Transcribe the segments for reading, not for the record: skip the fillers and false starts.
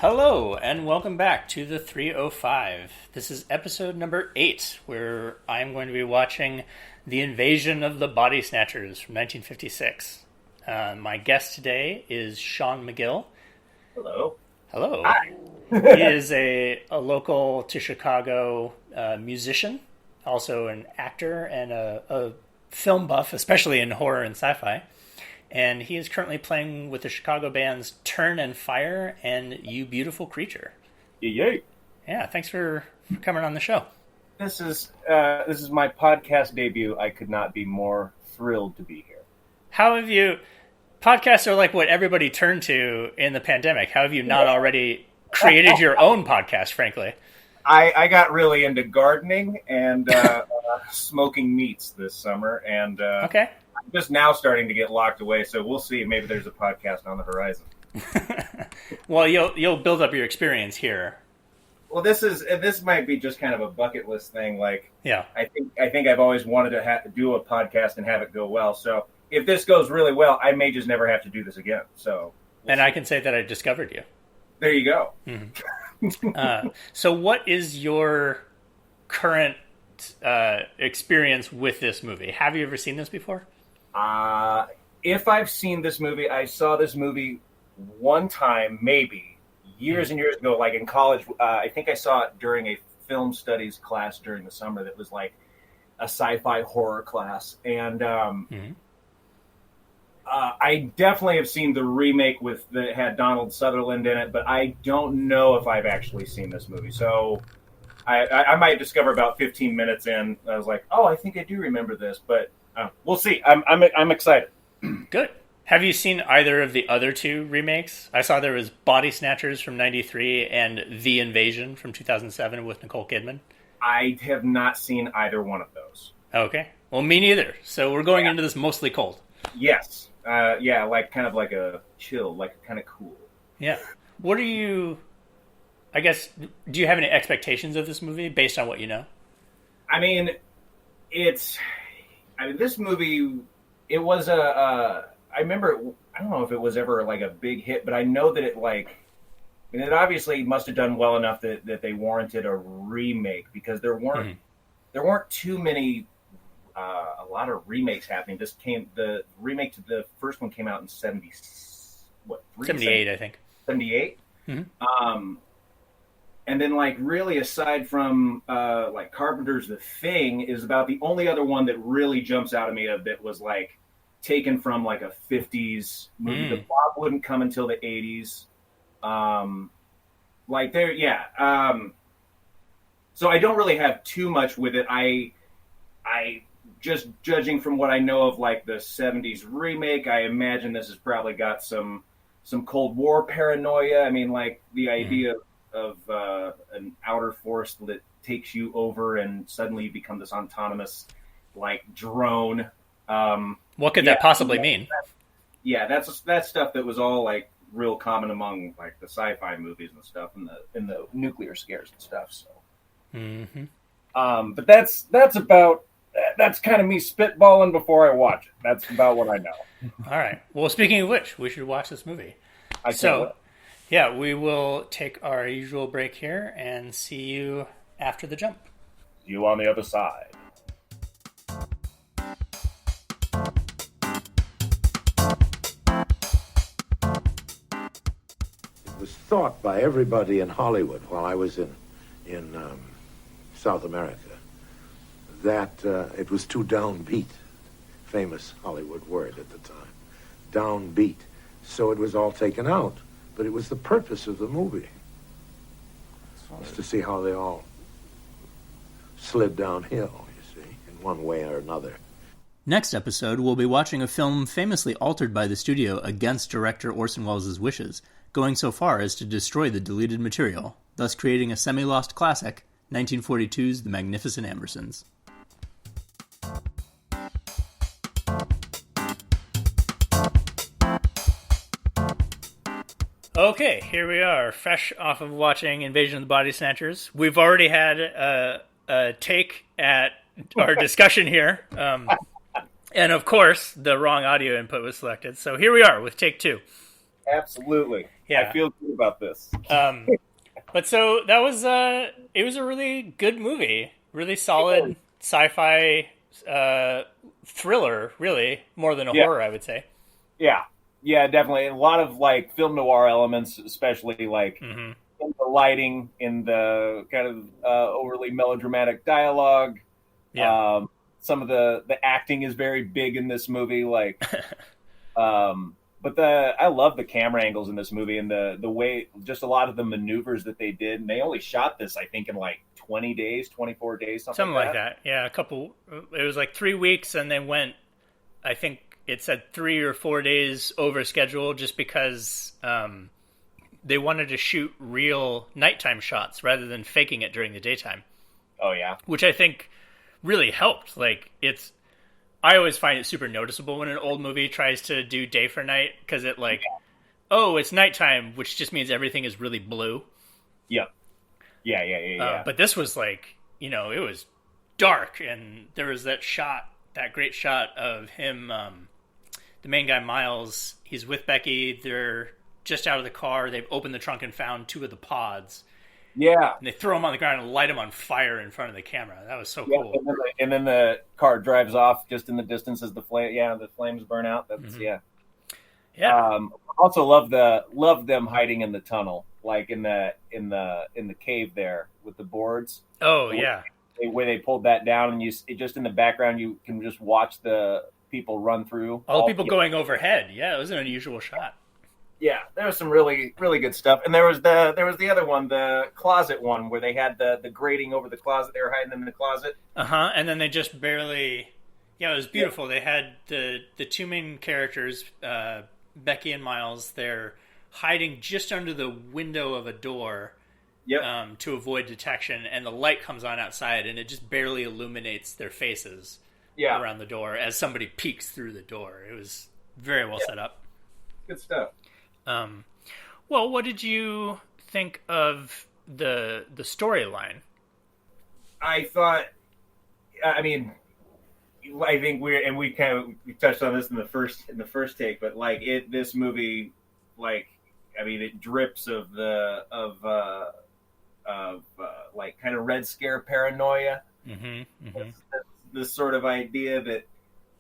Hello, and welcome back to the 305. This is episode number 8, where I'm going to be watching The Invasion of the Body Snatchers from 1956. My guest today is Sean McGill. Hello. Hello. Hi. He is a local to Chicago musician, also an actor and a film buff, especially in horror and sci-fi. And he is currently playing with the Chicago bands Turn and Fire and You Beautiful Creature. Yay. Yeah, thanks for coming on the show. This is my podcast debut. I could not be more thrilled to be here. How have you... Podcasts are like what everybody turned to in the pandemic. How have you not already created your own podcast, frankly? I got really into gardening and smoking meats this summer. And Okay. I'm just now starting to get locked away, so we'll see. Maybe there's a podcast on the horizon. Well, you'll build up your experience here. Well, this might be just kind of a bucket list thing. Like, Yeah. I think I've always wanted to do a podcast and have it go well. So if this goes really well, I may just never have to do this again. So, And I can say that I discovered you. there you go. So what is your current experience with this movie? Have you ever seen this before? If I've seen this movie, I saw this movie one time, maybe years and years ago, like in college. I think I saw it during a film studies class during the summer that was like a sci-fi horror class. And I definitely have seen the remake that had Donald Sutherland in it, but I don't know if I've actually seen this movie. So I might discover about 15 minutes in. I was like, oh, I think I do remember this, but we'll see. I'm excited. Good. Have you seen either of the other two remakes? I saw there was Body Snatchers from 93 and The Invasion from 2007 with Nicole Kidman. I have not seen either one of those. Okay. Well, me neither. So we're going into this mostly cold. Yes. Yeah, like kind of like a chill, like kind of cool. Yeah. What are you... I guess, do you have any expectations of this movie based on what you know? I mean, this movie, it was I remember, I don't know if it was ever like a big hit, but I know that it obviously must have done well enough that they warranted a remake, because there weren't too many, a lot of remakes happening. The remake to the first one came out in 78, I think. 78? Mm-hmm. And then, like, really, aside from, like, Carpenter's The Thing, is about the only other one that really jumps out at me a bit was, like, taken from, like, a 50s movie. The plot wouldn't come until the 80s. So I don't really have too much with it. I just judging from what I know of, like, the 70s remake, I imagine this has probably got some Cold War paranoia. I mean, like, the idea of an outer force that takes you over and suddenly you become this autonomous, like, drone. What could that possibly mean? That's stuff that was all, like, real common among, like, the sci-fi movies and stuff, and the nuclear scares and stuff. So, but that's kind of me spitballing before I watch it. That's about what I know. All right. Well, speaking of which, we should watch this movie. Yeah, we will take our usual break here and see you after the jump. You on the other side. It was thought by everybody in Hollywood while I was in South America that it was too downbeat. Famous Hollywood word at the time. Downbeat. So it was all taken out. But it was the purpose of the movie. Was to see how they all slid downhill, you see, in one way or another. Next episode, we'll be watching a film famously altered by the studio against director Orson Welles' wishes, going so far as to destroy the deleted material, thus creating a semi-lost classic, 1942's The Magnificent Ambersons. Okay, here we are, fresh off of watching Invasion of the Body Snatchers. We've already had a take at our discussion here. And of course, the wrong audio input was selected. So here we are with take 2. Absolutely. Yeah. I feel good about this. But so that was it was a really good movie, really solid sci-fi thriller, really more than a Yeah, horror, I would say. yeah, yeah, definitely. A lot of like film noir elements, especially like Hmm. in the lighting, in the kind of overly melodramatic dialogue. Yeah. Um, some of the acting is very big in this movie. Like, but the I love the camera angles in this movie and the way just a lot of the maneuvers that they did. And they only shot this, I think, in like 20 days, 24 days, something Something like like that. that. Yeah, a couple. It was like 3 weeks, and they went. I think it said 3 or 4 days over schedule, just because they wanted to shoot real nighttime shots rather than faking it during the daytime, Oh yeah, which I think really helped. Like it's, I always find it super noticeable when an old movie tries to do day for night because it like, oh, it's nighttime, which just means everything is really blue. yeah, yeah. But this was like, it was dark, and there was that shot, that great shot of him, the main guy Miles. He's with Becky. They're just out of the car. They've opened the trunk and found two of the pods, Yeah, and they throw them on the ground and light them on fire in front of the camera. That was so yeah. cool. And then the car drives off just in the distance as the flame. Yeah, the flames burn out. That's yeah. Yeah. Also love them hiding in the tunnel, like in the cave there with the boards. Oh yeah. Where they pulled that down, and just in the background you can just watch the people run through. All the people going overhead. Yeah, it was an unusual shot. Yeah, there was some really really good stuff, and there was the other one, the closet one, where they had the grating over the closet. They were hiding in the closet. And then they just barely. Yeah, it was beautiful. They had the two main characters, Becky and Miles. They're hiding just under the window of a door. Yep. To avoid detection, and the light comes on outside, and it just barely illuminates their faces around the door as somebody peeks through the door. It was very well set up. Good stuff. Well, what did you think of the storyline? I thought, I mean, I think we touched on this in the first take, but like this movie, like, I mean, it drips of like kind of Red Scare paranoia. This sort of idea that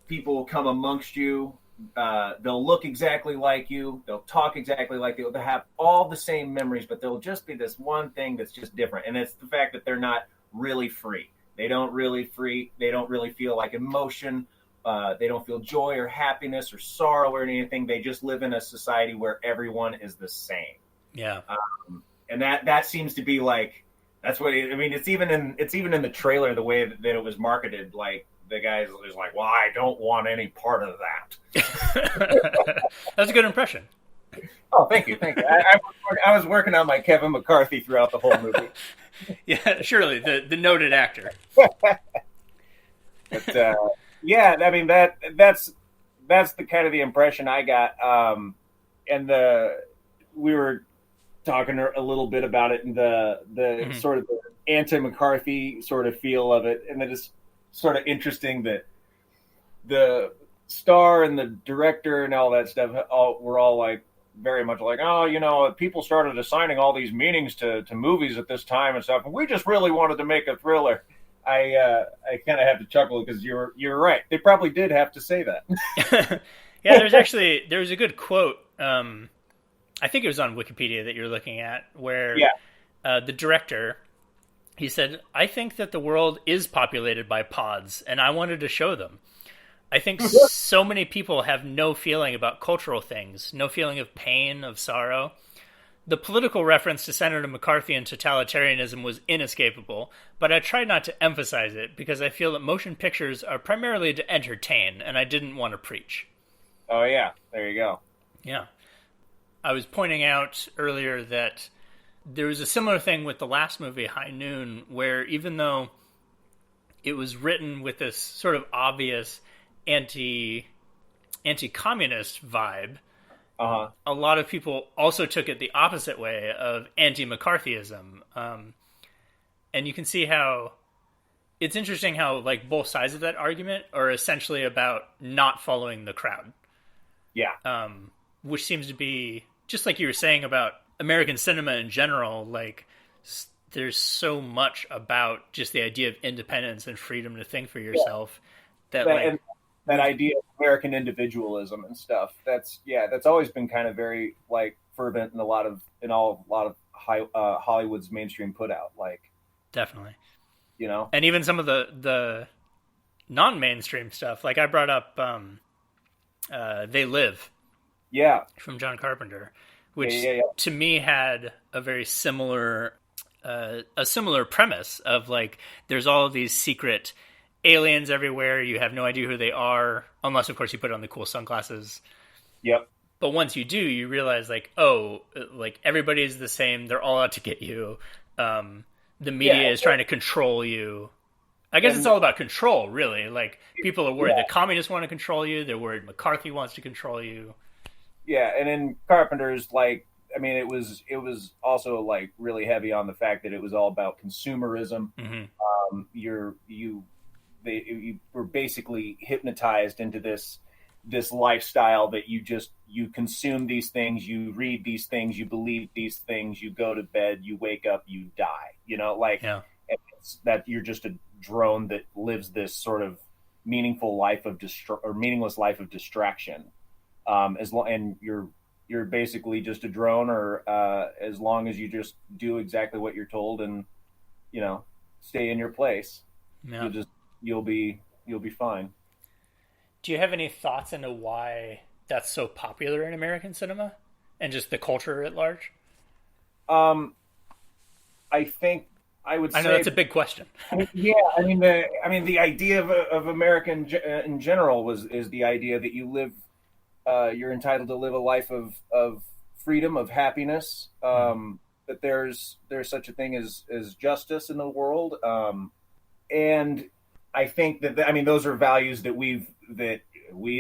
people will come amongst you, they'll look exactly like you, they'll talk exactly like you, they'll have all the same memories, but there'll just be this one thing that's just different, and it's the fact that they're not really free. They don't really feel like emotion. They don't feel joy or happiness or sorrow or anything. They just live in a society where everyone is the same. Yeah. And that seems to be like, that's what I mean. It's even in the trailer, the way that it was marketed. Like the guy is like, well, I don't want any part of that. That's a good impression. Oh, thank you. I was working on my Kevin McCarthy throughout the whole movie. Yeah, surely the noted actor. But yeah, I mean that's the kind of the impression I got. And we were talking a little bit about it, and the sort of the anti-McCarthy sort of feel of it, and then it's sort of interesting that the star and the director and all that stuff were all like very much like, oh, people started assigning all these meanings to movies at this time and stuff, and we just really wanted to make a thriller. I kind of have to chuckle because you're right. They probably did have to say that. Yeah, there was a good quote. I think it was on Wikipedia that you're looking at, where the director, he said, "I think that the world is populated by pods, and I wanted to show them. I think so many people have no feeling about cultural things, no feeling of pain, of sorrow. The political reference to Senator McCarthy and totalitarianism was inescapable, but I tried not to emphasize it because I feel that motion pictures are primarily to entertain, and I didn't want to preach." Oh, yeah. There you go. Yeah. I was pointing out earlier that there was a similar thing with the last movie, High Noon, where even though it was written with this sort of obvious anti-communist vibe, a lot of people also took it the opposite way of anti-McCarthyism. And you can see how it's interesting how like both sides of that argument are essentially about not following the crowd. Yeah. Which seems to be just like you were saying about American cinema in general, like there's so much about just the idea of independence and freedom to think for yourself and that idea of American individualism and stuff. That's always been kind of very like fervent in a lot of Hollywood's mainstream put out. Like, definitely, and even some of the non-mainstream stuff. Like I brought up They Live, from John Carpenter, which to me had a very similar premise of like there's all of these secret aliens everywhere. You have no idea who they are, unless of course you put on the cool sunglasses. Yep. But once you do, you realize like, oh, like everybody's the same. They're all out to get you. The media is trying to control you. I guess it's all about control, really. Like people are worried that communists want to control you. They're worried McCarthy wants to control you. Yeah, and in Carpenter's, like, I mean, it was also like really heavy on the fact that it was all about consumerism. Mm-hmm. You were basically hypnotized into this lifestyle that you consume these things, you read these things, you believe these things, you go to bed, you wake up, you die. It's that you're just a drone that lives this sort of meaningless life of distraction. And you're basically just a drone, or as long as you just do exactly what you're told and stay in your place, you'll be fine. Do you have any thoughts into why that's so popular in American cinema and just the culture at large? I think I would say, I know that's a big question. The idea of American in general is the idea that you live, you're entitled to live a life of freedom, of happiness, that there's such a thing as justice in the world. And I think that, those are values that we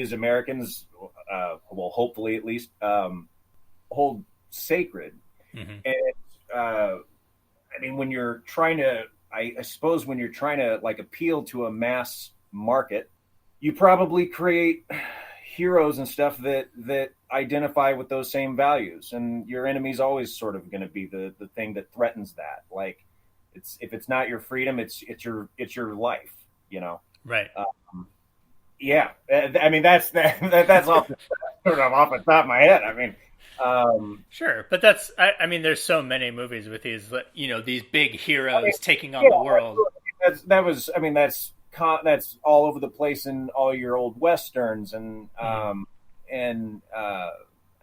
as Americans, hopefully at least, hold sacred. Mm-hmm. And when you're trying to, I suppose when you're trying to like appeal to a mass market, you probably create heroes and stuff that identify with those same values, and your enemy's always sort of going to be the thing that threatens that. Like, if it's not your freedom, it's your life. Right. That's off the top of my head. Sure, but that's there's so many movies with these these big heroes taking on the world. That's all over the place in all your old westerns and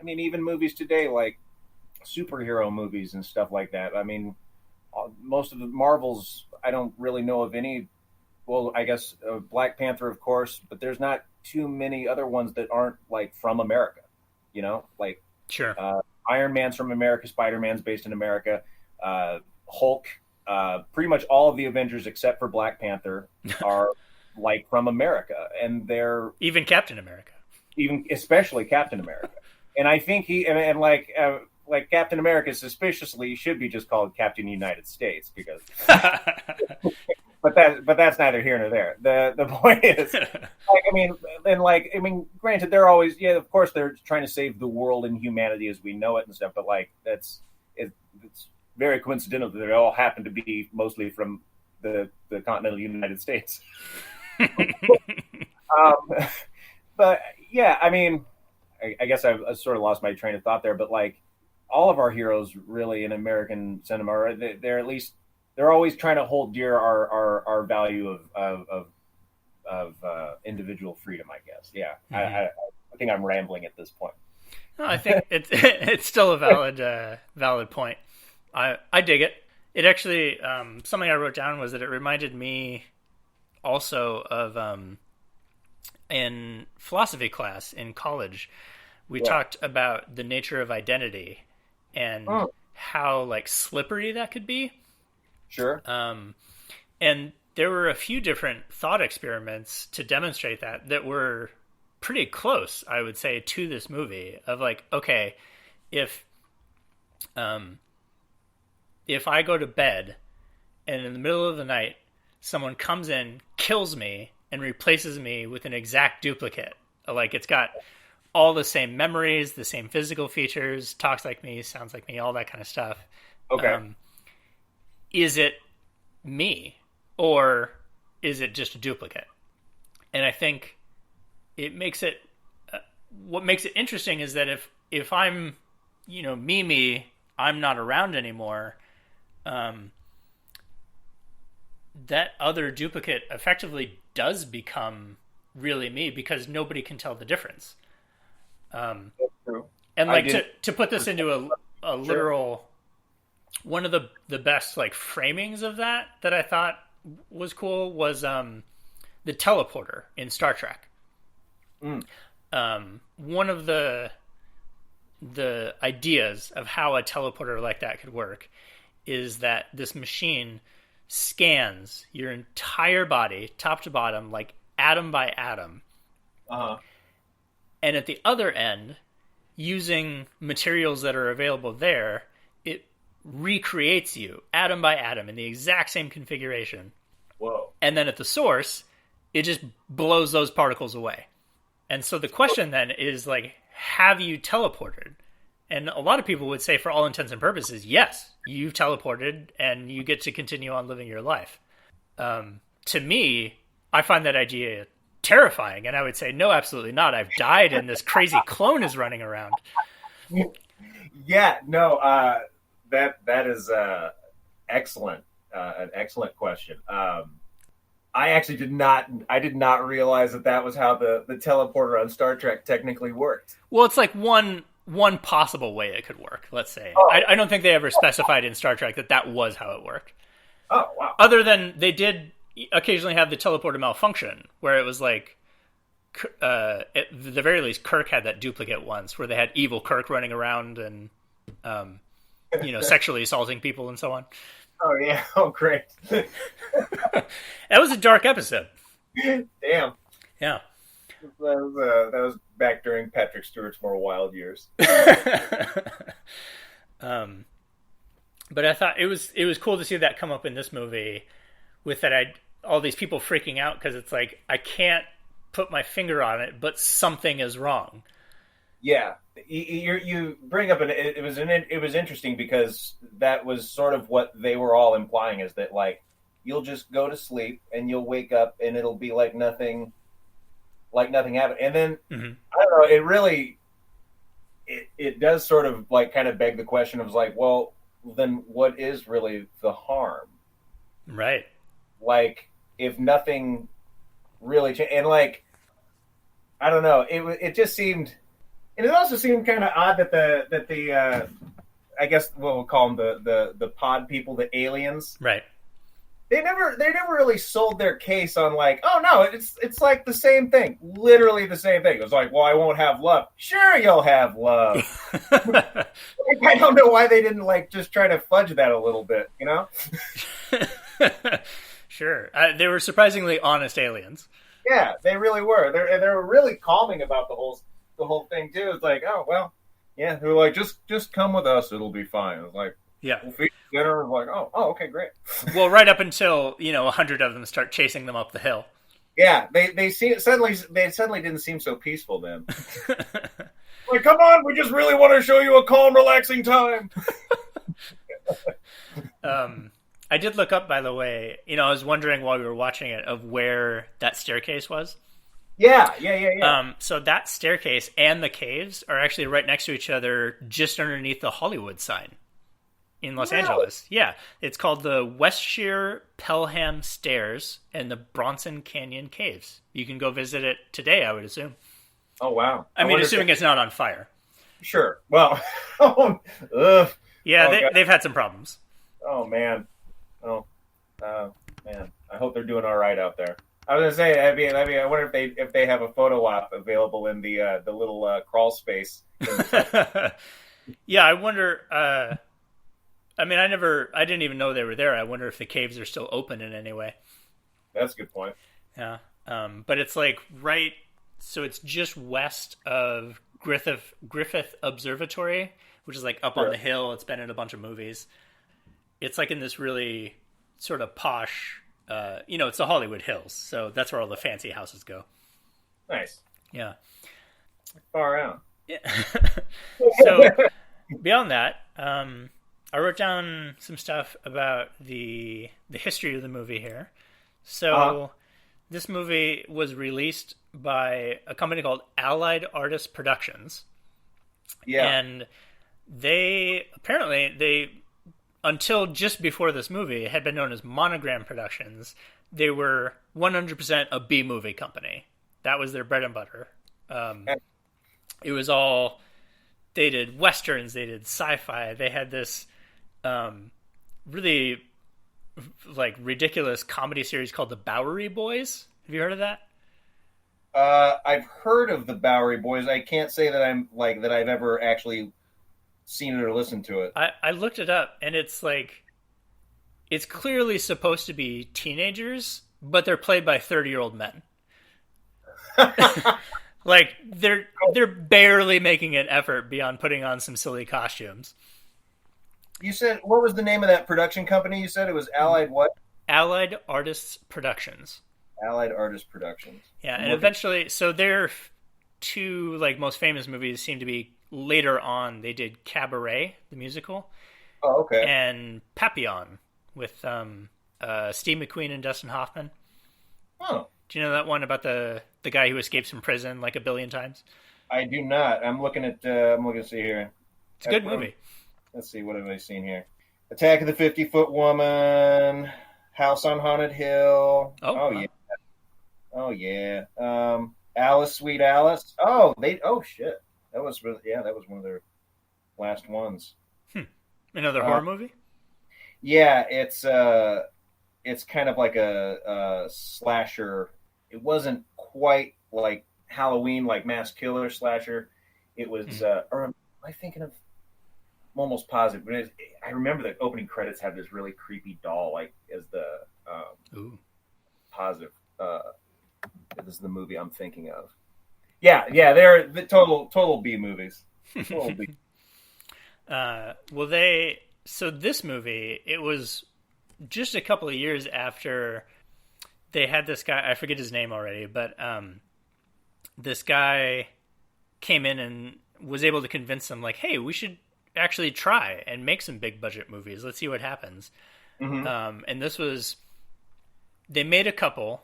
even movies today, like superhero movies and stuff like that. Most of the Marvels, I don't really know of any. Well, I guess Black Panther, of course, but there's not too many other ones that aren't like from America. Like, sure, Iron Man's from America, Spider-Man's based in America, Hulk, pretty much all of the Avengers except for Black Panther are like from America, and they're even Captain America, especially Captain America. And I think like Captain America suspiciously should be just called Captain United States because. But that's neither here nor there. The point is, granted, they're always, of course, they're trying to save the world and humanity as we know it and stuff. But like, it's very coincidental that they all happen to be mostly from the continental United States. But yeah, I guess I sort of lost my train of thought there. But like, all of our heroes really in American cinema, they're at least. They're always trying to hold dear our value of individual freedom, I guess. Yeah, mm-hmm. I think I'm rambling at this point. No, I think it's still a valid point. I dig it. It actually something I wrote down was that it reminded me also of in philosophy class in college, we talked about the nature of identity and how like slippery that could be. Sure. And there were a few different thought experiments to demonstrate that were pretty close, I would say, to this movie of like, okay, if I go to bed and in the middle of the night, someone comes in, kills me and replaces me with an exact duplicate, like it's got all the same memories, the same physical features, talks like me, sounds like me, all that kind of stuff. Okay. Is it me, or is it just a duplicate? And I think it makes it what makes it interesting is that if I'm, me, I'm not around anymore, that other duplicate effectively does become really me, because nobody can tell the difference. That's true. And like to put this into a literal, one of the best like framings of that I thought was cool was the teleporter in Star Trek. One of the ideas of how a teleporter like that could work is that this machine scans your entire body, top to bottom, like atom by atom. And at the other end, using materials that are available there, it recreates you atom by atom in the exact same configuration. Whoa. And then at the source, it just blows those particles away. And so the question then is like, have you teleported? And a lot of people would say, for all intents and purposes, yes, you've teleported and you get to continue on living your life. To me, I find that idea terrifying, and I would say, no, absolutely not. I've died and this crazy clone is running around. Yeah, no, that is excellent, an excellent question. I actually did not realize that was how the teleporter on Star Trek technically worked. Well, it's like one possible way it could work, let's say. I don't think they ever specified in Star Trek that was how it worked. Oh, wow. Other than they did occasionally have the teleporter malfunction, where it was like, at the very least, Kirk had that duplicate once, where they had evil Kirk running around and, sexually assaulting people and so on. Oh, yeah. Oh, great. That was a dark episode. Damn. Yeah. That was back during Patrick Stewart's more wild years. But I thought it was cool to see that come up in this movie, with that all these people freaking out because it's like, I can't put my finger on it, but something is wrong. Yeah, you bring up it was interesting, because that was sort of what they were all implying, is that like, you'll just go to sleep and you'll wake up and it'll be like nothing happened. And then I don't know, it really it does sort of like kind of beg the question of like, well, then what is really the harm? Right. Like, if nothing really changed, and like, I don't know, it just seemed, and it also seemed kind of odd that the I guess what we'll call them the pod people, the aliens, right? They never really sold their case on like, oh no, it's like the same thing, literally the same thing. It was like, well, I won't have love. Sure, you'll have love. I don't know why they didn't like just try to fudge that a little bit, you know? Sure, they were surprisingly honest aliens. Yeah, they really were. They were really calming about the whole thing too. It's like, oh well, yeah. They were like, just come with us, it'll be fine. It was like, yeah, we'll feed you dinner. Like, oh, okay, great. Well, right up until 100 of them start chasing them up the hill. Yeah, they suddenly didn't seem so peaceful then. Like, come on, we just really want to show you a calm, relaxing time. I did look up, by the way, I was wondering while we were watching it of where that staircase was. Yeah. So that staircase and the caves are actually right next to each other, just underneath the Hollywood sign in Los Angeles. Yeah. It's called the West Shear Pelham Stairs and the Bronson Canyon Caves. You can go visit it today, I would assume. Oh, wow. I mean, assuming it's not on fire. Sure. Well, yeah, they've had some problems. Oh, man. Oh, man. I hope they're doing all right out there. I was gonna say, I wonder if they have a photo op available in the little crawl space. Yeah, I wonder. I mean, I didn't even know they were there. I wonder if the caves are still open in any way. That's a good point. Yeah, but it's like right. So it's just west of Griffith Observatory, which is like up on the hill. It's been in a bunch of movies. It's like in this really sort of posh, it's the Hollywood Hills, so that's where all the fancy houses go. Nice. Yeah. Far out. Yeah. So beyond that, I wrote down some stuff about the history of the movie here. So this movie was released by a company called Allied Artists Productions. Yeah. And they until just before this movie had been known as Monogram Productions. They were 100% a B movie company. That was their bread and butter. It was all, they did westerns, they did sci-fi. They had this really like ridiculous comedy series called the Bowery Boys. Have you heard of that? I've heard of the Bowery Boys. I can't say that I've ever actually seen it or listened to it. I looked it up, and it's like, it's clearly supposed to be teenagers, but they're played by 30-year-old men. Like they're barely making an effort beyond putting on some silly costumes. You said, what was the name of that production company? You said it was Allied what? Allied Artists Productions. Allied Artists Productions. Yeah, and eventually, so their two like most famous movies seem to be later on. They did Cabaret, the musical. Oh, okay. And Papillon with Steve McQueen and Dustin Hoffman. Oh. Do you know that one about the guy who escapes from prison like a billion times? I do not. I'm looking to see here. It's a good movie. Let's see, what have I seen here? Attack of the 50-Foot Woman, House on Haunted Hill. Yeah. Oh yeah. Alice, Sweet Alice. Oh shit. That was one of their last ones. Another horror movie? Yeah, it's kind of like a slasher. It wasn't quite like Halloween, like mass killer slasher. It was, or am I thinking of? I'm almost positive, but I remember the opening credits have this really creepy doll, like as the positive. This is the movie I'm thinking of. Yeah, they're the total B movies. Total B. So this movie, it was just a couple of years after they had this guy, I forget his name already, but this guy came in and was able to convince them, like, hey, we should actually try and make some big budget movies. Let's see what happens. Mm-hmm. And this was, they made a couple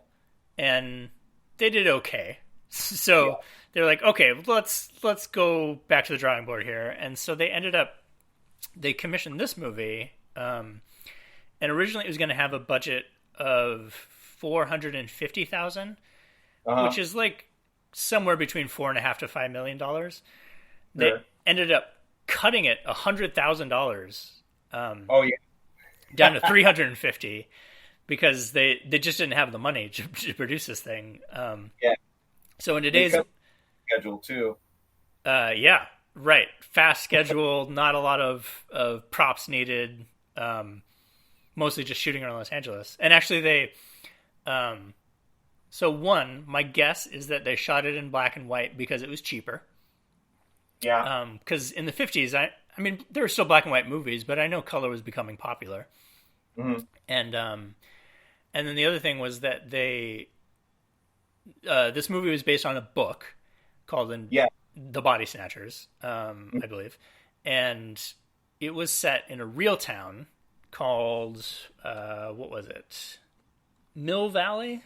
and they did okay. So they're like, okay, let's go back to the drawing board here. And so they commissioned this movie. And originally it was going to have a budget of $450,000, which is like somewhere between $4.5 to $5 million. They ended up cutting it $100,000. Down to $350 because they just didn't have the money to produce this thing. So in today's schedule too. Right. Fast schedule, not a lot of props needed. Mostly just shooting around Los Angeles. And actually my guess is that they shot it in black and white because it was cheaper. Yeah. Because in the 50s, I mean, there were still black and white movies, but I know color was becoming popular. Mm-hmm. And then the other thing was that this movie was based on a book called The Body Snatchers, I believe. And it was set in a real town called, what was it? Mill Valley?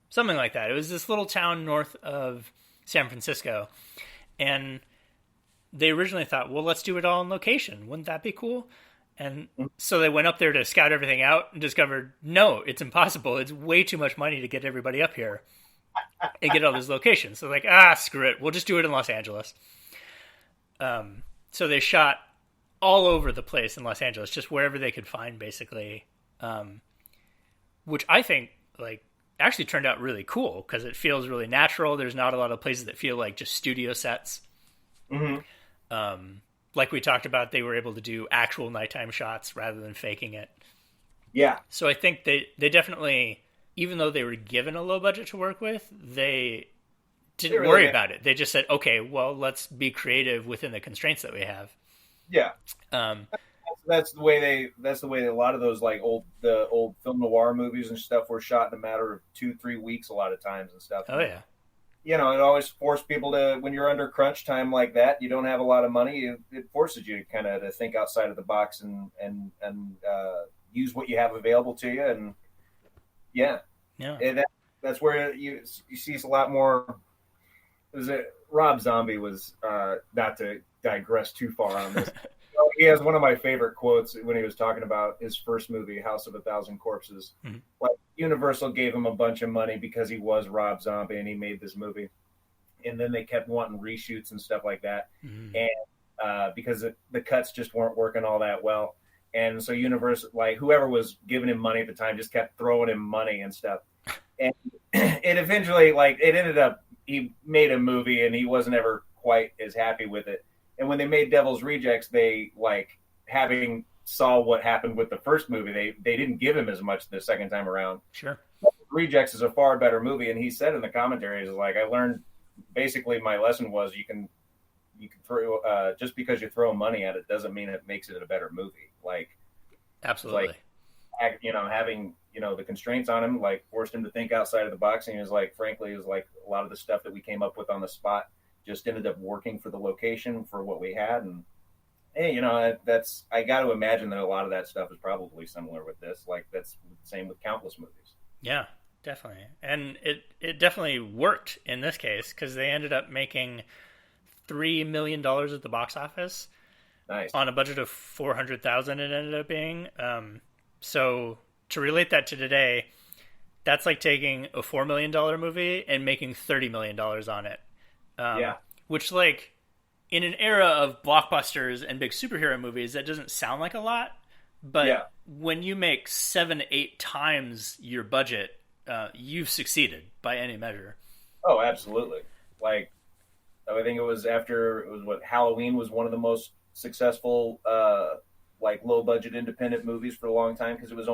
Something like that. It was this little town north of San Francisco. And they originally thought, well, let's do it all on location. Wouldn't that be cool? And so they went up there to scout everything out and discovered, no, it's impossible. It's way too much money to get everybody up here and get all these locations. So like, screw it. We'll just do it in Los Angeles. So they shot all over the place in Los Angeles, just wherever they could find, basically, which I think like actually turned out really cool because it feels really natural. There's not a lot of places that feel like just studio sets. Mm-hmm. Like we talked about, they were able to do actual nighttime shots rather than faking it. Yeah. So I think they definitely, even though they were given a low budget to work with, they didn't worry about it. They just said, okay, well, let's be creative within the constraints that we have. Yeah. That's the way a lot of those like old film noir movies and stuff were shot in a matter of 2-3 weeks a lot of times and stuff. Oh yeah. it always forced people to, when you're under crunch time like that, you don't have a lot of money. It forces you kind of to think outside of the box and use what you have available to you. And yeah, that's where you see a lot more. Rob Zombie was, not to digress too far on this. He has one of my favorite quotes when he was talking about his first movie, House of a Thousand Corpses. Mm-hmm. Like, Universal gave him a bunch of money because he was Rob Zombie and he made this movie. And then they kept wanting reshoots and stuff like that. Mm-hmm. And because the cuts just weren't working all that well. And so Universal, like, whoever was giving him money at the time just kept throwing him money and stuff. And it eventually, like, it ended up, he made a movie and he wasn't ever quite as happy with it. And when they made Devil's Rejects, they, like, having saw what happened with the first movie, they didn't give him as much the second time around. Sure. Rejects is a far better movie. And he said in the commentaries, like, I learned, basically my lesson was you can throw, just because you throw money at it doesn't mean it makes it a better movie. Like, absolutely. Like, having, the constraints on him, like, forced him to think outside of the box. And he was like, frankly, it was like a lot of the stuff that we came up with on the spot just ended up working for the location for what we had. And hey, that's, I got to imagine that a lot of that stuff is probably similar with this. Like, that's the same with countless movies. Yeah, definitely. And it definitely worked in this case because they ended up making $3 million at the box office. Nice. On a budget of $400,000 it ended up being. So to relate that to today, that's like taking a $4 million movie and making $30 million on it. Which, like, in an era of blockbusters and big superhero movies, that doesn't sound like a lot. But when you make 7-8 times your budget, you've succeeded by any measure. Oh, absolutely. Like, I think it was Halloween was one of the most successful, like, low budget independent movies for a long time because it was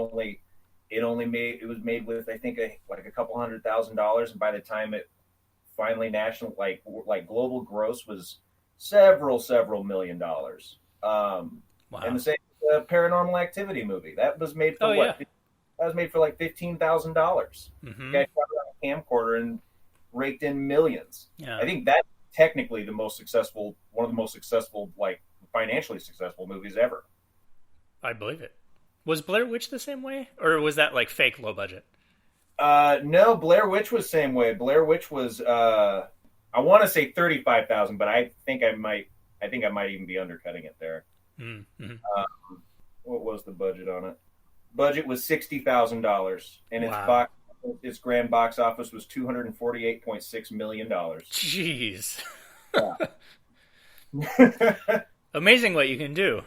made with, I think, a couple $100,000, and by the time it finally national, like global gross was several $1 million. Wow. And the same Paranormal Activity movie that was made for that was made for like $15,000. Mm-hmm. Guy shot it on a camcorder and raked in millions. Yeah. I think that's technically one of the most successful, like, financially successful movies ever. I believe it. Was Blair Witch the same way, or was that like fake low budget? No, Blair Witch was the same way. Blair Witch was, I want to say 35,000, but I think I might even be undercutting it there. Mm-hmm. What was the budget on it? Budget was $60,000, and its grand box office was $248.6 million. Jeez. Amazing what you can do.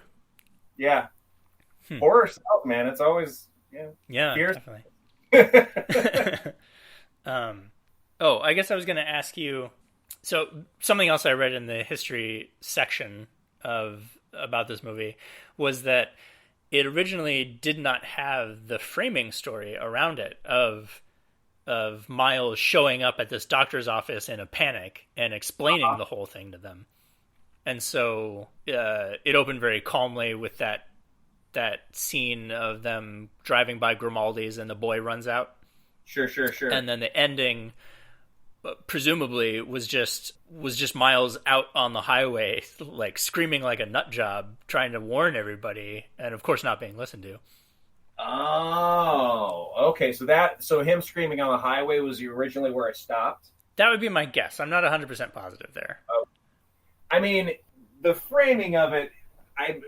Yeah. Horror stuff, man. It's always, definitely. I guess I was going to ask you, so something else I read in the history section about this movie was that it originally did not have the framing story around it of Miles showing up at this doctor's office in a panic and explaining the whole thing to them. And so it opened very calmly with that scene of them driving by Grimaldi's and the boy runs out. Sure. And then the ending, presumably, was just Miles out on the highway, like screaming like a nut job, trying to warn everybody, and of course not being listened to. Oh, okay. So him screaming on the highway was originally where it stopped? That would be my guess. I'm not 100% positive there. Oh. I mean, the framing of it, I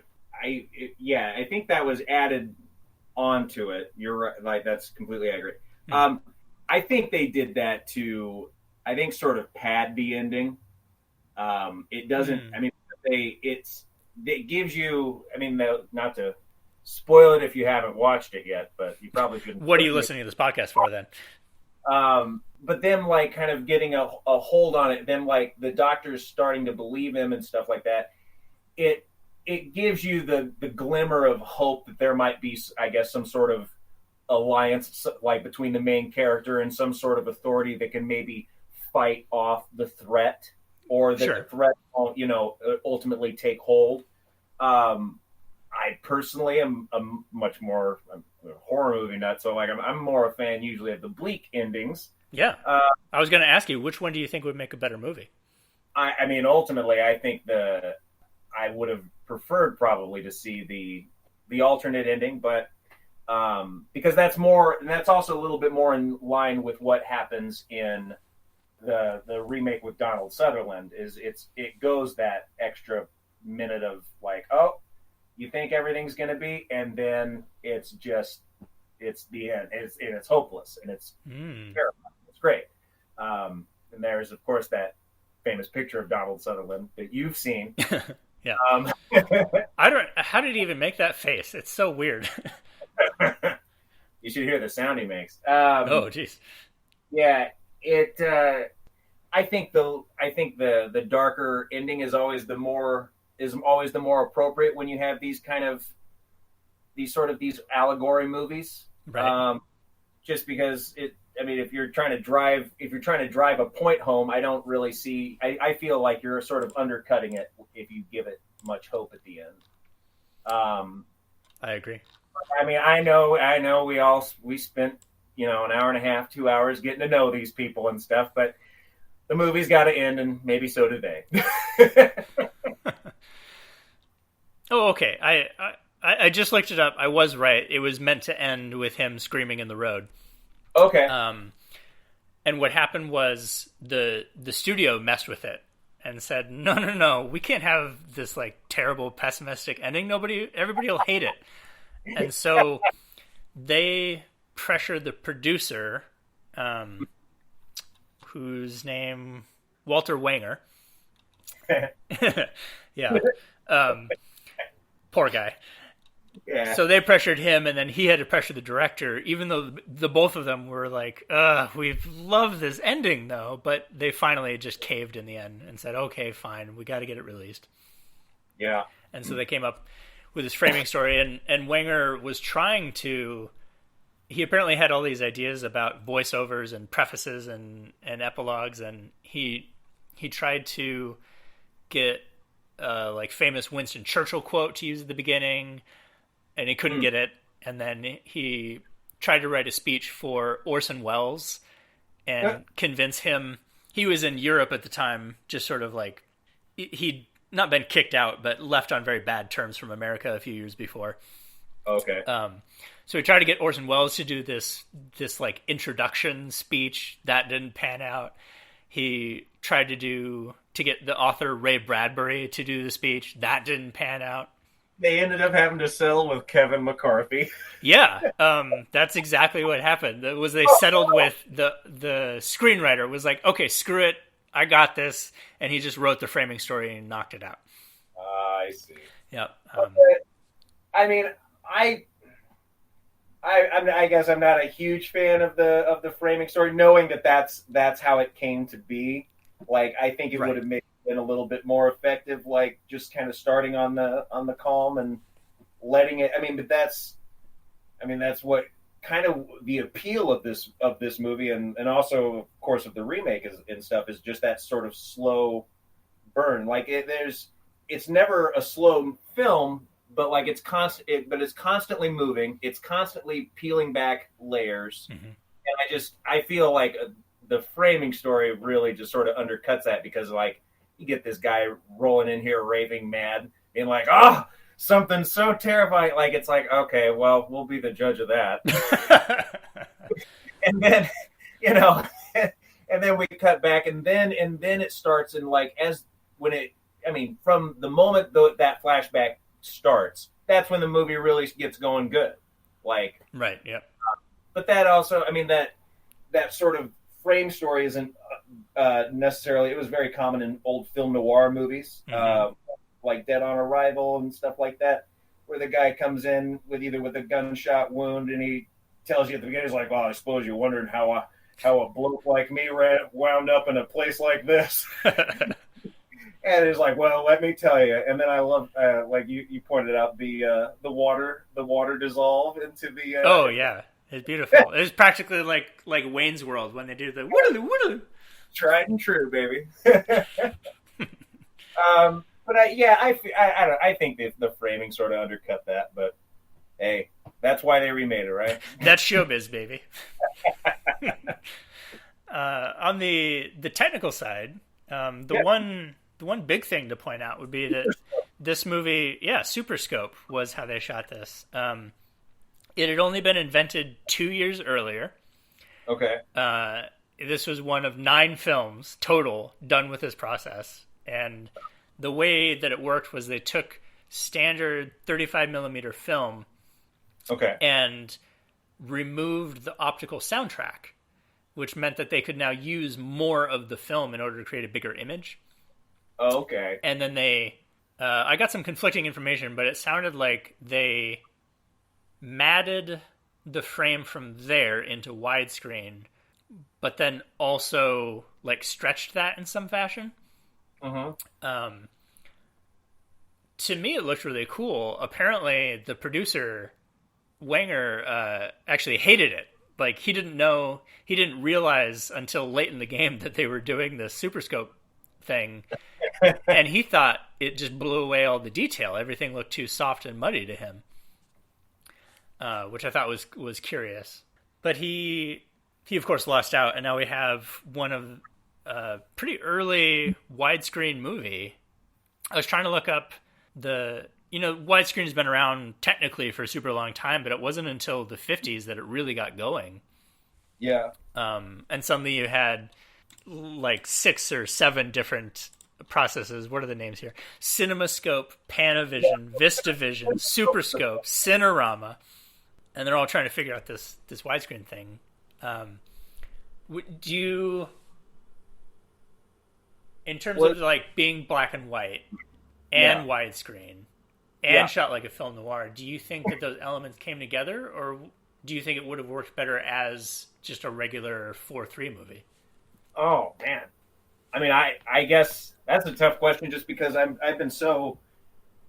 think that was added onto it. You're right. Like, that's completely accurate. Mm-hmm. I think they did that to, sort of pad the ending. It doesn't, it gives you, not to spoil it if you haven't watched it yet, but you probably shouldn't. What are you listening to this podcast for then? But them, like, kind of getting a hold on it, them, like, the doctors starting to believe him and stuff like that. It gives you the glimmer of hope that there might be, I guess, some sort of alliance, like, between the main character and some sort of authority that can maybe fight off the threat, or that the threat won't, ultimately take hold. I personally am much more a horror movie nut, so, like, I'm more a fan usually of the bleak endings, Yeah. I was going to ask you, which one do you think would make a better movie? I mean, ultimately, I think I would have preferred probably to see the alternate ending, but because that's more, and that's also a little bit more in line with what happens in the remake with Donald Sutherland. It goes that extra minute of like, oh, you think everything's going to be, and then it's the end. It's hopeless, and it's terrible. It's great. And there's, of course, that famous picture of Donald Sutherland that you've seen. Yeah. How did he even make that face? It's so weird. You should hear the sound he makes. Oh, jeez. Yeah, I think the darker ending is always the more appropriate when you have these allegory movies. Right. Just because if you're trying to drive a point home, I don't really see. I feel like you're sort of undercutting it if you give it much hope at the end. I agree. I mean, I know we spent an hour and a half, 2 hours getting to know these people and stuff, but the movie's got to end, and maybe so do they. Oh, okay. I just looked it up. I was right. It was meant to end with him screaming in the road. Okay. And what happened was the studio messed with it and said, no, we can't have this like terrible pessimistic ending. Everybody will hate it. And so they pressured the producer, whose name Walter Wanger. Yeah. Poor guy. Yeah. So they pressured him, and then he had to pressure the director, even though the both of them were like, we love this ending, though. But they finally just caved in the end and said, okay, fine, we got to get it released. Yeah. And so they came up with this framing story, and Wanger was trying to... He apparently had all these ideas about voiceovers and prefaces and epilogues, and he tried to get like famous Winston Churchill quote to use at the beginning, and he couldn't get it. And then he tried to write a speech for Orson Welles and convince him. He was in Europe at the time, just sort of like he'd not been kicked out, but left on very bad terms from America a few years before. Okay. So he tried to get Orson Welles to do this like introduction speech. That didn't pan out. He tried to get the author Ray Bradbury to do the speech. That didn't pan out. They ended up having to settle with Kevin McCarthy. Yeah, that's exactly what happened. It was they settled with the screenwriter was like, okay, screw it, I got this, and he just wrote the framing story and knocked it out. I see. Yeah. I mean, I guess I'm not a huge fan of the framing story, knowing that's how it came to be. Like, I think it would have been a little bit more effective, like just kind of starting on the calm and letting it. But that's what kind of the appeal of this movie, and also of course of the remake and stuff, is just that sort of slow burn. Like it's never a slow film. But like it's constantly moving. It's constantly peeling back layers, and I feel like the framing story really just sort of undercuts that, because like you get this guy rolling in here raving mad, being like, something so terrifying. Like it's like, okay, well, we'll be the judge of that. And then and then we cut back, and then it starts, and like from the moment that flashback starts, that's when the movie really gets going good. Like, right, yeah. But that also, that sort of frame story isn't necessarily. It was very common in old film noir movies, like Dead on Arrival and stuff like that, where the guy comes in with a gunshot wound, and he tells you at the beginning, he's like, "Well, I suppose you're wondering how a bloke like me wound up in a place like this." And it's like, well, let me tell you. And then I love, like you pointed out, the water dissolve into the. Oh yeah, it's beautiful. It's practically like Wayne's World when they do the woodaloo. Tried and true, baby. But I think the framing sort of undercut that. But hey, that's why they remade it, right? That's showbiz, baby. On the technical side, the one big thing to point out would be that this movie, Super Scope was how they shot this. It had only been invented 2 years earlier. Okay. This was one of 9 films total done with this process, and the way that it worked was they took standard 35 millimeter film, and removed the optical soundtrack, which meant that they could now use more of the film in order to create a bigger image. Oh, okay. And then I got some conflicting information, but it sounded like they matted the frame from there into widescreen, but then also like stretched that in some fashion. To me, it looked really cool. Apparently, the producer Wenger actually hated it. Like, he didn't realize until late in the game that they were doing this Super Scope thing, and he thought it just blew away all the detail. Everything looked too soft and muddy to him, which I thought was curious. But he of course lost out, and now we have one of a pretty early widescreen movie. I was trying to look up widescreen has been around technically for a super long time, but it wasn't until the 50s that it really got going. Yeah. And suddenly you had like 6 or 7 different processes. What are the names here? CinemaScope, Panavision, VistaVision, Superscope, Cinerama. And they're all trying to figure out this widescreen thing. Do you, in terms of like being black and white and widescreen and shot like a film noir, do you think that those elements came together, or do you think it would have worked better as just a regular 4:3 movie? Oh man, I mean, I guess that's a tough question, just because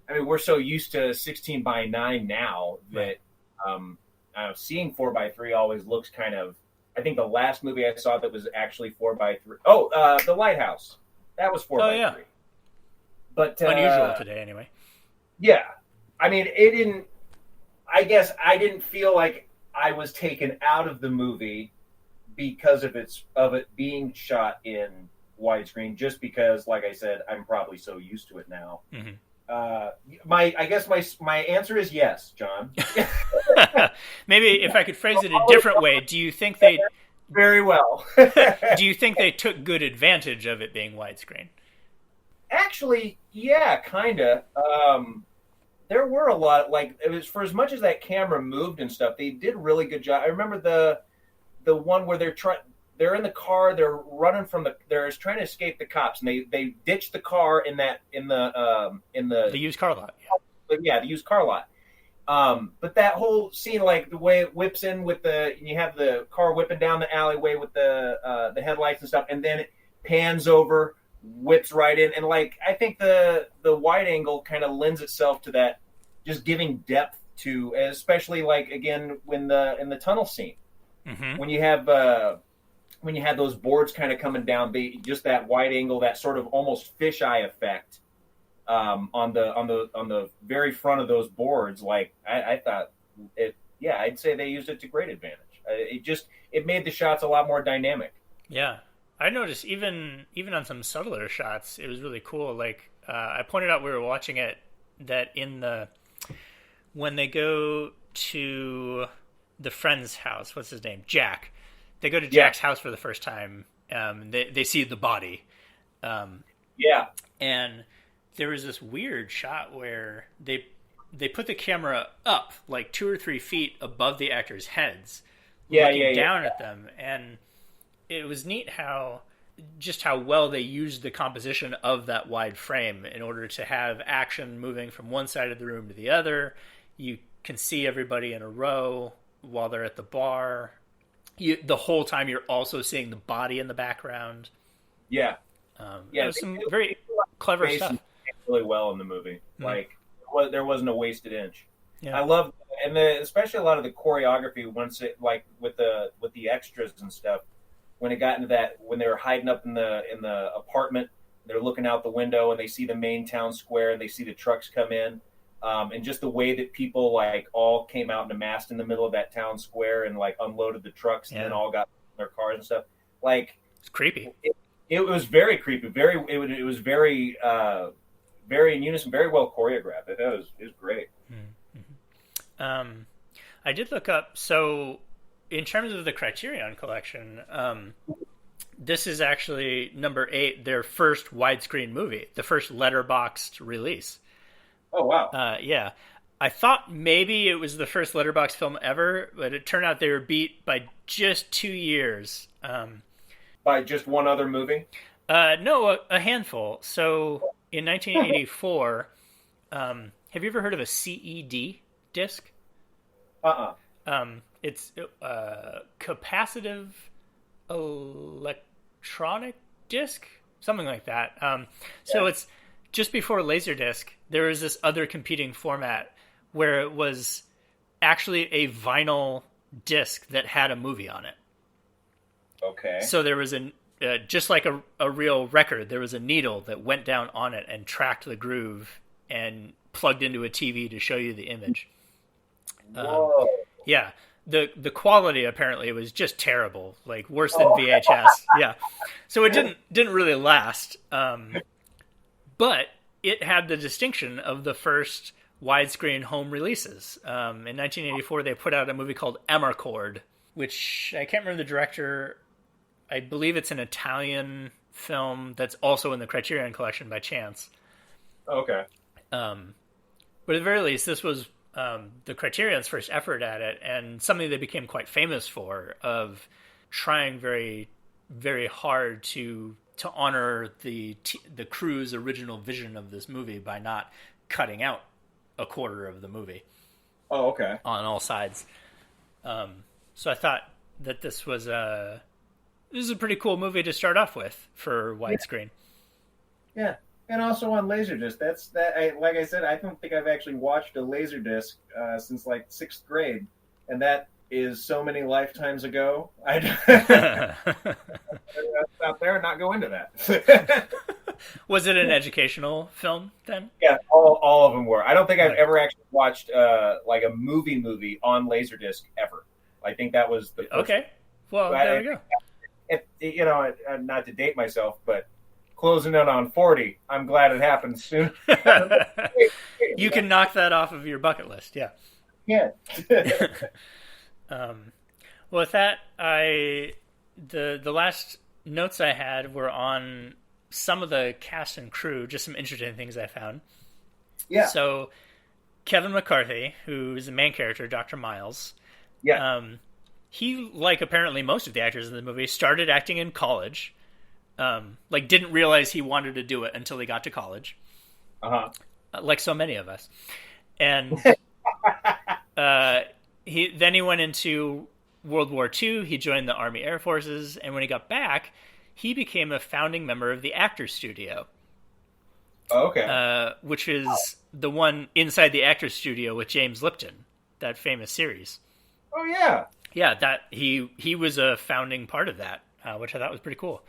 we're so used to 16:9 now that seeing 4:3 always looks kind of. I think the last movie I saw that was actually 4:3. Oh, The Lighthouse. That was 4:3. Yeah. But unusual today, anyway. Yeah, I mean, it didn't. I guess I didn't feel like I was taken out of the movie because of it being shot in widescreen. Just because, like I said, I'm probably so used to it now. Mm-hmm. My answer is yes, John. Maybe if I could phrase it a different way, do you think they very well? Do you think they took good advantage of it being widescreen? Actually, yeah, kind of. There were a lot, like, it was, for as much as that camera moved and stuff, they did a really good job. I remember the one where they're in the car, they're running they're trying to escape the cops, and they ditched the car in the used car lot. The used car lot. But that whole scene, like the way it whips in you have the car whipping down the alleyway with the headlights and stuff, and then it pans over, whips right in, and like I think the wide angle kind of lends itself to that, just giving depth to, especially like again in the tunnel scene, when you have those boards kind of coming down, just that wide angle, that sort of almost fisheye effect on the very front of those boards. Like I thought it, I'd say they used it to great advantage. It made the shots a lot more dynamic. Yeah. I noticed even on some subtler shots, it was really cool. Like I pointed out, we were watching it, that when they go to the friend's house, what's his name, Jack. They go to Jack's house for the first time. They see the body. And there was this weird shot where they put the camera up like 2 or 3 feet above the actors' heads, looking down at them, and it was neat how well they used the composition of that wide frame in order to have action moving from one side of the room to the other. You can see everybody in a row while they're at the bar. The whole time you're also seeing the body in the background. Yeah. There's some very clever stuff. Really well in the movie. Mm-hmm. Like, there wasn't a wasted inch. Yeah. I love, and especially a lot of the choreography once it, like with the extras and stuff. When it got into that, when they were hiding up in the apartment, they're looking out the window and they see the main town square and they see the trucks come in, and just the way that people like all came out and amassed in the middle of that town square and like unloaded the trucks and then all got in their cars and stuff. Like It's creepy. it was very creepy. It was very very in unison, very well choreographed. I thought it was great. I did look up. So, in terms of the Criterion Collection, this is actually number 8, their first widescreen movie, the first letterboxed release. Oh wow! Yeah, I thought maybe it was the first letterbox film ever, but it turned out they were beat by just 2 years. By just one other movie? No, a handful. So in 1984, have you ever heard of a CED disc? It's capacitive electronic disc, something like that. So it's just before Laserdisc. There was this other competing format where it was actually a vinyl disc that had a movie on it. Okay. So there was just like a real record, there was a needle that went down on it and tracked the groove and plugged into a TV to show you the image. Whoa. Yeah. The quality apparently was just terrible, like worse than VHS. Yeah. So it didn't really last. But it had the distinction of the first widescreen home releases. In 1984, they put out a movie called Amarcord, which I can't remember the director. I believe it's an Italian film that's also in the Criterion Collection by chance. Okay. But at the very least, this was the Criterion's first effort at it, and something they became quite famous for, of trying very, very hard to honor the crew's original vision of this movie by not cutting out a quarter of the movie. Oh, okay. On all sides. So I thought that this is a pretty cool movie to start off with for widescreen. Yeah. And also on Laserdisc. Like I said, I don't think I've actually watched a Laserdisc since like 6th grade, and that is so many lifetimes ago. I out there and not go into that. Was it an educational film then? Yeah, all of them were. I don't think I've ever actually watched like a movie on Laserdisc ever. I think that was the first. Okay. Well, there we go. Not to date myself, but closing in on 40. I'm glad it happened soon. You can knock that off of your bucket list. Yeah. Yeah. Well, with that, the last notes I had were on some of the cast and crew, just some interesting things I found. Yeah. So Kevin McCarthy, who's the main character, Dr. Miles. Yeah. He, like apparently most of the actors in the movie, started acting in college. Didn't realize he wanted to do it until he got to college. Like so many of us. And he went into World War II. He joined the Army Air Forces, and when he got back, he became a founding member of the Actors Studio. Okay. Which is the one inside the Actors Studio with James Lipton, that famous series. Oh yeah. Yeah, that he was a founding part of that, which I thought was pretty cool.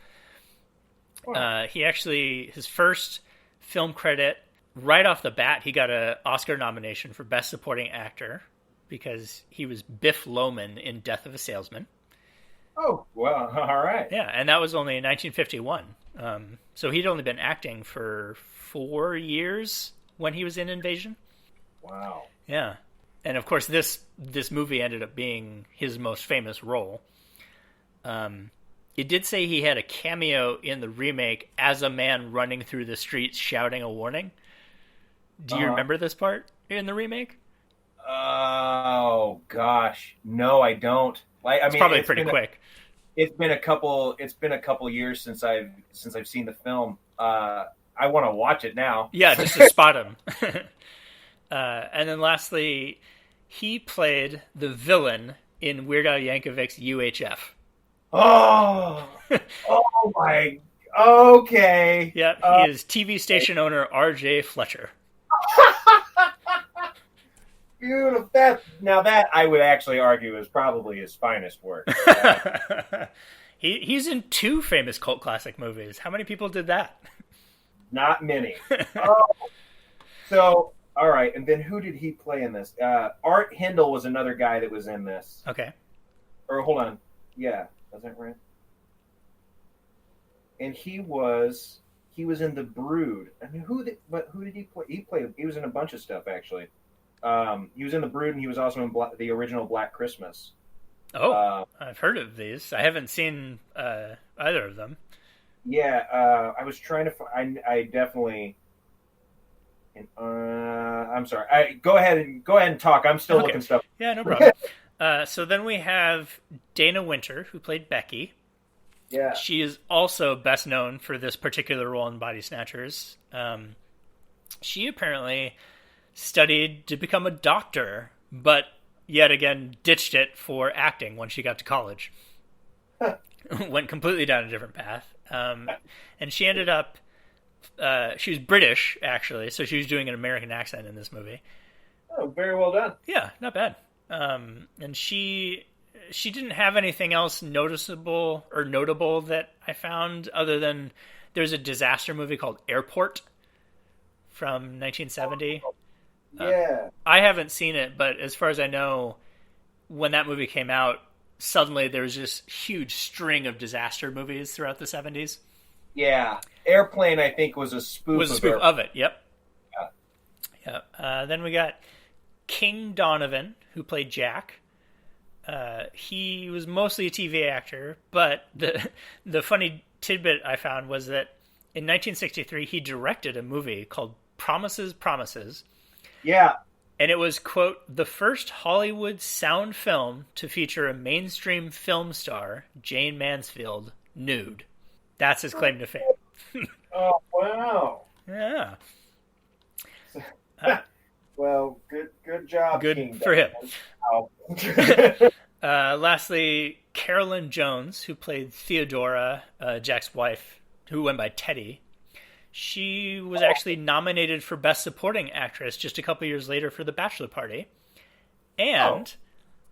Wow. He actually, his first film credit, right off the bat, he got an Oscar nomination for Best Supporting Actor because he was Biff Loman in Death of a Salesman. Oh, well, all right. Yeah, and that was only in 1951. So he'd only been acting for 4 years when he was in Invasion. Wow. Yeah. And of course, this movie ended up being his most famous role. It did say he had a cameo in the remake as a man running through the streets shouting a warning. Do you remember this part in the remake? Oh gosh, no, I don't. It's probably pretty quick. It's been a couple years since I've seen the film. I want to watch it now. Yeah, just to spot him. And then lastly, he played the villain in Weird Al Yankovic's UHF. Oh my. Okay. Yeah, he is TV station owner R.J. Fletcher. Beautiful. That I would actually argue is probably his finest work. He's in 2 famous cult classic movies. How many people did that? Not many. So, all right. And then who did he play in this? Art Hindle was another guy that was in this. Okay. Or hold on. Yeah. Was that right? and he was in The Brood. I mean, who did he play? He was in a bunch of stuff actually. He was in The Brood, and he was also in the original Black Christmas. Oh, I've heard of these. I haven't seen either of them. Yeah, I was trying to. I definitely. I'm sorry. Go ahead and talk. I'm still looking stuff. Yeah, no problem. So then we have Dana Winter, who played Becky. Yeah. She is also best known for this particular role in Body Snatchers. She apparently studied to become a doctor, but yet again ditched it for acting when she got to college. Went completely down a different path. And she ended up... she was British, actually, so she was doing an American accent in this movie. Oh, very well done. Yeah, not bad. And she didn't have anything else noticeable or notable that I found, other than there's a disaster movie called Airport from 1970. Yeah. I haven't seen it, but as far as I know, when that movie came out, suddenly there was this huge string of disaster movies throughout the 70s. Yeah. Airplane, I think, was a spoof of it. Yep. Yeah. Then we got King Donovan, who played Jack. He was mostly a TV actor, but the funny tidbit I found was that in 1963 he directed a movie called Promises, Promises. Yeah. And it was, quote, the first Hollywood sound film to feature a mainstream film star, Jane Mansfield, nude. That's his claim to fame. Oh, wow. Yeah. Well, good job. Good King for him. Wow. Lastly, Carolyn Jones, who played Theodora, Jack's wife, who went by Teddy. She was actually nominated for Best Supporting Actress just a couple years later for The Bachelor Party. And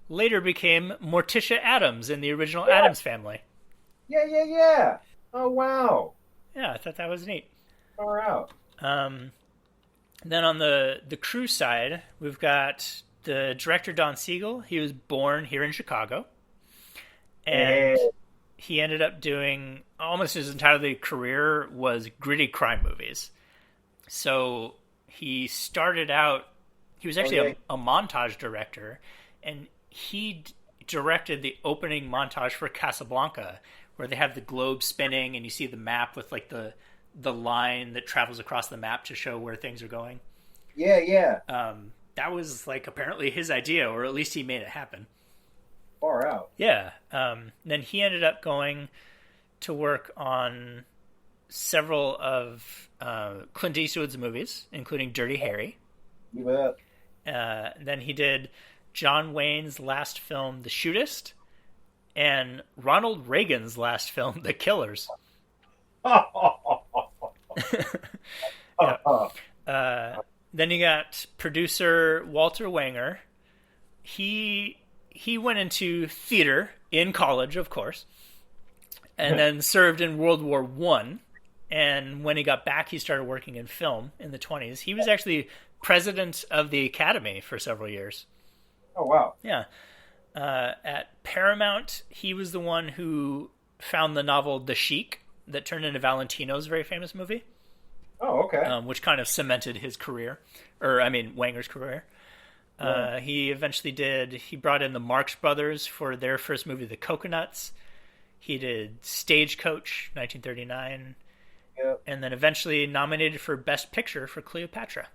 later became Morticia Addams in the original Addams Family. Yeah. Oh, wow. Yeah, I thought that was neat. Far out. Then on the crew side, we've got the director, Don Siegel. He was born here in Chicago. And he ended up doing almost his entire career was gritty crime movies. So he started out, he was actually a montage director, and he directed the opening montage for Casablanca, where they have the globe spinning and you see the map with like the line that travels across the map to show where things are going. Yeah. That was like apparently his idea, or at least he made it happen. Far out. Yeah. Then he ended up going to work on several of Clint Eastwood's movies, including Dirty Harry. You bet. Then he did John Wayne's last film, The Shootist, and Ronald Reagan's last film, The Killers. Then you got producer Walter Wanger. He went into theater in college, of course, and then served in World War I. And when he got back, he started working in film in the 1920s. He was actually president of the Academy for several years. Oh, wow. Yeah. At Paramount, he was the one who found the novel The Sheik that turned into Valentino's very famous movie. Oh, okay. Which kind of cemented his career, Wanger's career. He eventually he brought in the Marx Brothers for their first movie, The Coconuts. He did Stagecoach, 1939. Yep. And then eventually nominated for Best Picture for Cleopatra.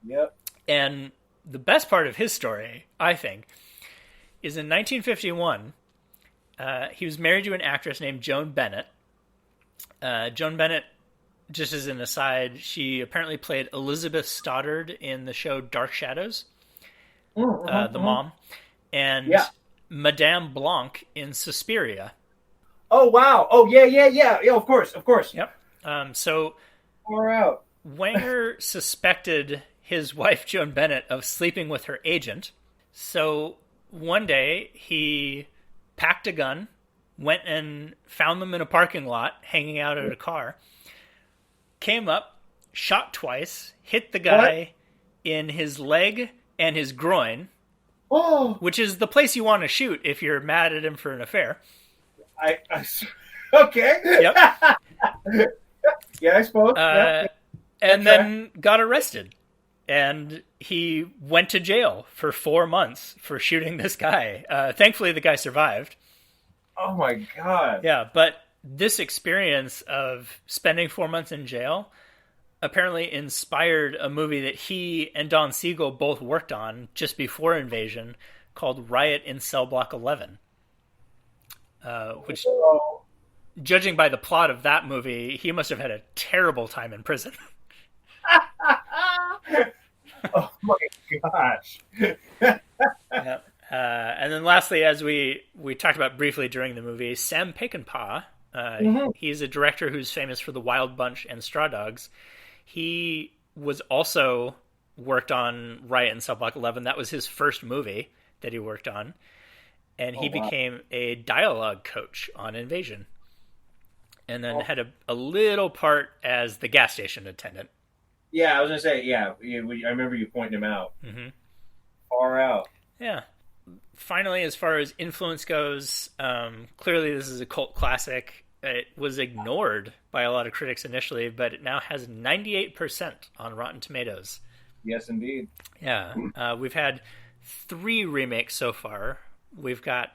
Yep. And the best part of his story, I think, is in 1951, he was married to an actress named Joan Bennett. Joan Bennett, just as an aside, she apparently played Elizabeth Stoddard in the show Dark Shadows, the mom, and Madame Blanc in Suspiria. Oh, wow. Oh, yeah, of course. Yep. So far out. Wanger suspected his wife, Joan Bennett, of sleeping with her agent. So one day he packed a gun, went and found them in a parking lot, hanging out at a car, came up, shot twice, hit the guy in his leg and his groin, which is the place you want to shoot if you're mad at him for an affair. Okay. Yep. Yeah, I suppose. And then got arrested. And he went to jail for 4 months for shooting this guy. Thankfully, the guy survived. Oh my God. Yeah, but this experience of spending 4 months in jail apparently inspired a movie that he and Don Siegel both worked on just before Invasion called Riot in Cell Block 11. Which, judging by the plot of that movie, he must have had a terrible time in prison. Oh my gosh. Yep. And then lastly, as we talked about briefly during the movie, Sam Peckinpah, he's a director who's famous for The Wild Bunch and Straw Dogs. He was also worked on Riot in Cell Block 11. That was his first movie that he worked on. And he became a dialogue coach on Invasion. And then had a little part as the gas station attendant. Yeah, I was going to say, yeah, I remember you pointing him out. Mm-hmm. Far out. Yeah. Finally, as far as influence goes, clearly this is a cult classic. It was ignored by a lot of critics initially, but it now has 98% on Rotten Tomatoes. Yes, indeed. Yeah. We've had 3 remakes so far. We've got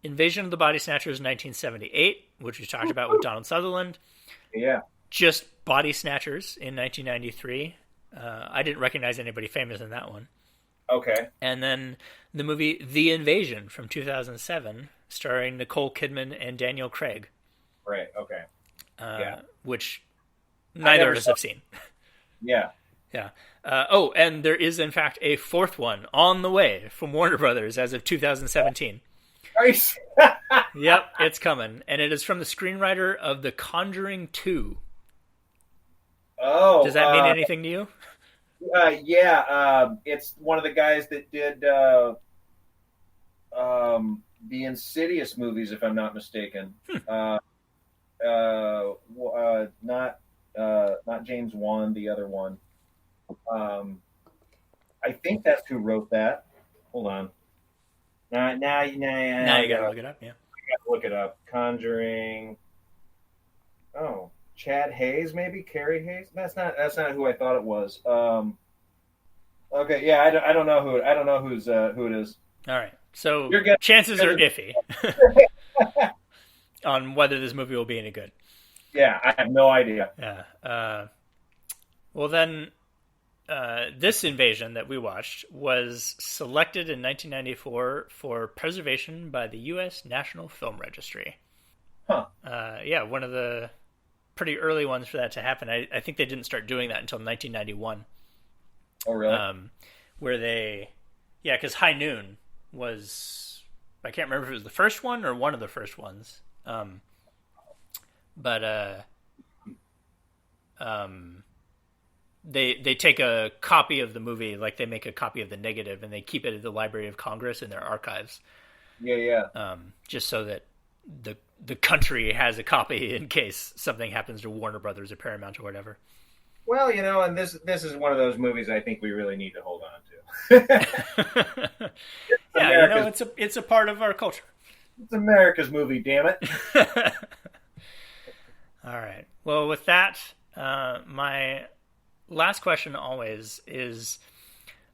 Invasion of the Body Snatchers in 1978, which we talked about with Donald Sutherland. Yeah. Just Body Snatchers in 1993. I didn't recognize anybody famous in that one. Okay. And then the movie The Invasion from 2007, starring Nicole Kidman and Daniel Craig. Right, okay. Which neither of us have seen. Yeah. Yeah. And there is, in fact, a 4th one on the way from Warner Brothers as of 2017. Nice. Yep, it's coming. And it is from the screenwriter of The Conjuring 2. Oh. Does that mean anything to you? Yeah. It's one of the guys that did the Insidious movies, if I'm not mistaken. Not James Wan, the other one. I think that's who wrote that. Hold on. Now you gotta look it up. Yeah, I gotta look it up. Conjuring. Oh, Chad Hayes, maybe Carrie Hayes. That's not who I thought it was. Okay, yeah, I don't know who it is. All right, so chances are iffy on whether this movie will be any good. Yeah, I have no idea. Yeah. Well, then, this Invasion that we watched was selected in 1994 for preservation by the U.S. National Film Registry. Huh. Yeah, one of the pretty early ones for that to happen. I think they didn't start doing that until 1991. Oh, really? Where they... Yeah, because High Noon was... I can't remember if it was the first one or one of the first ones. They take a copy of the movie, like they make a copy of the negative, and they keep it at the Library of Congress in their archives. Yeah. Just so that the country has a copy in case something happens to Warner Brothers or Paramount or whatever. Well, and this is one of those movies I think we really need to hold on to. Yeah, it's a part of our culture. It's America's movie, damn it. All right. Well, with that, my last question always is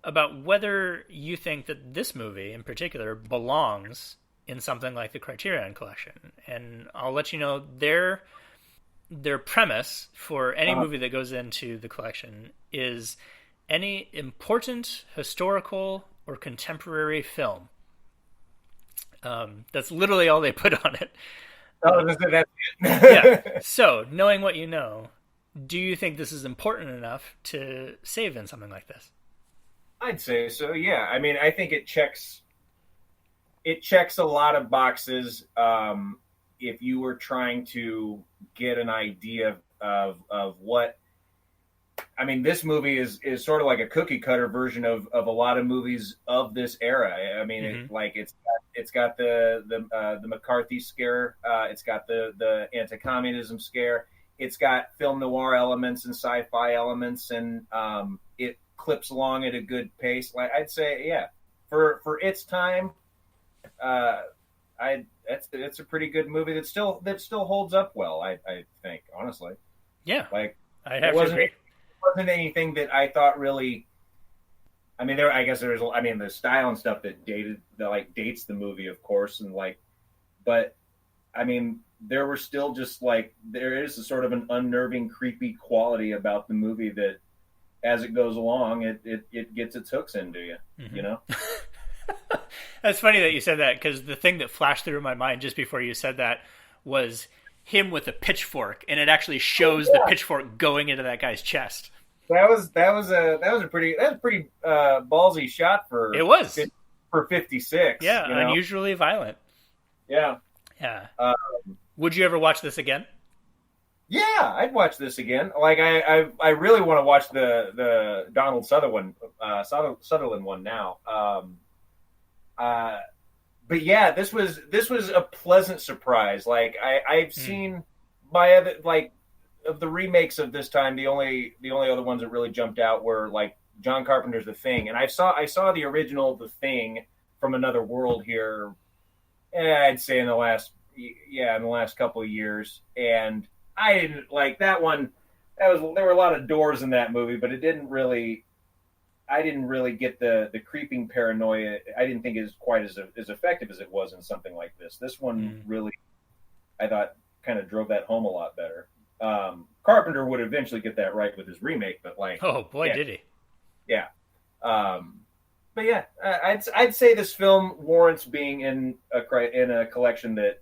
about whether you think that this movie in particular belongs in something like the Criterion Collection. And I'll let you know their premise for any movie that goes into the collection is any important historical or contemporary film. That's literally all they put on it. That's it. Yeah. So, knowing what you know, do you think this is important enough to save in something like this? I'd say so. Yeah. I mean, I think it checks a lot of boxes. If you were trying to get an idea of what, I mean, this movie is sort of like a cookie cutter version of a lot of movies of this era. I mean, it's got the McCarthy scare. It's got the anti-communism scare. It's got film noir elements and sci-fi elements, and it clips along at a good pace. Like I'd say, yeah, for its time, it's a pretty good movie that still holds up well. I think honestly, Yeah, like I'd have to agree. it wasn't anything that I thought really. I mean, I guess there's. I mean, the style and stuff that dates the movie, of course, and but I mean, there were still just there is a sort of an unnerving, creepy quality about the movie that, as it goes along, it gets its hooks into you. Mm-hmm. You know. That's funny that you said that, because the thing that flashed through my mind just before you said that was him with a pitchfork, and it actually shows the pitchfork going into that guy's chest. That was a pretty ballsy shot for it was for 56. Yeah, you know? Unusually violent. Yeah. Would you ever watch this again? Yeah, I'd watch this again. Like I really want to watch the Donald Sutherland one now. But yeah, this was a pleasant surprise. Like I've seen my other of the remakes of this time, the only other ones that really jumped out were like John Carpenter's The Thing, and I saw the original The Thing from Another World here. I'd say in the last couple of years, and I didn't like that one. There were a lot of doors in that movie, but I didn't really get the creeping paranoia. I didn't think it was quite as effective as it was in something like this. This one really, I thought, kind of drove that home a lot better. Carpenter would eventually get that right with his remake, but oh boy, did he! Yeah, but yeah, I'd say this film warrants being in a collection that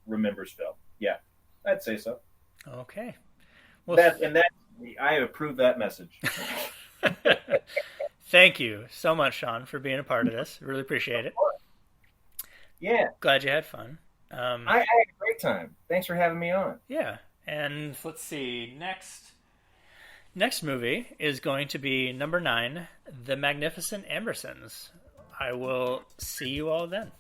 remembers film. Yeah, I'd say so. Okay, well, I approve that message. Thank you so much, Sean, for being a part of this. Really appreciate it. Yeah, glad you had fun. I had a great time. Thanks for having me on. Yeah. And let's see, next movie is going to be number 9, The Magnificent Ambersons. I will see you all then.